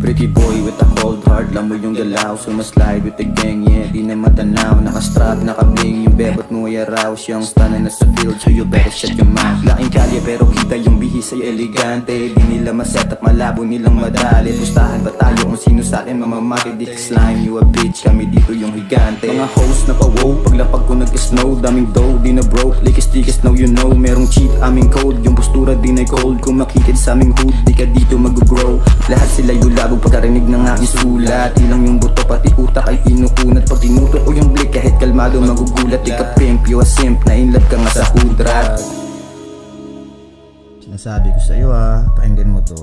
Pretty boy with a cold heart, lang mo yung galaw. Sumaslide with the gang, yeah, di na matanaw. Nakastrap, nakabling, yung bebot mo ay arouse. Yung stunner na sa field, so you better shut your mouth. Laking kalye pero kita yung bihis ay elegante. Di nila maset up, malabo nilang madali. Pustahan ba tayo kung sino sa akin mamamaki? Dick slime, you a bitch, kami dito yung higante. Mga host na pa-wow, paglapag ko nag-snow. Daming dough, di na broke, likis-tikis now you know. Merong cheat, aming code, yung postura di na cold. Kung makikid sa aming hood, di ka dito mag-grow. Lahat sila yulabog pagkarinig ng aking sulat. Ilang yung buto pati utak ay inuunat. Pag tinuto ko yung blick kahit kalmado magugulat. Di ka pimp, you a simp, na in love ka nga sa hudrat. Sinasabi ko sa'yo pakinggan mo to.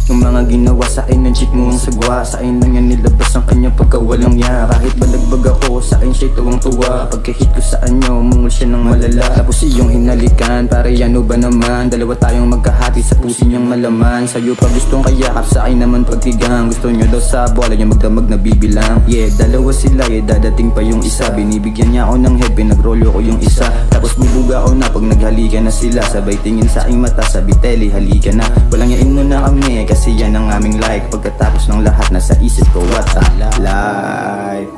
Yung mga ginawa sa akin ng chick mo ang sagwa. Sa akin lang yan nilabas ang kanyang pagkawalang ya. Kahit balagbag ako, sa akin siya'y tuwang-tuwa. Pagkahit ko sa anyo, mungol siya ng malala. Tapos iyong hinalikan, para yan o ba naman? Dalawa tayong magkahati sa puso niyang malaman. Sa'yo pa gustong kayakap, sa akin naman pagtigang. Gusto niyo daw sa bola niya magdamag na bibilang. Yeah, dalawa sila, dadating pa yung isa. Binibigyan niya ako ng head, pinagrolyo ko yung isa. Tapos bubuga ako na pag naghalikan na sila. Sabay tingin sa aking mata, sabi Telly, halika na. Walang yain mo na kami, kasi yan ang aming like. Pagkatapos ng lahat nasa isip ko, what a life.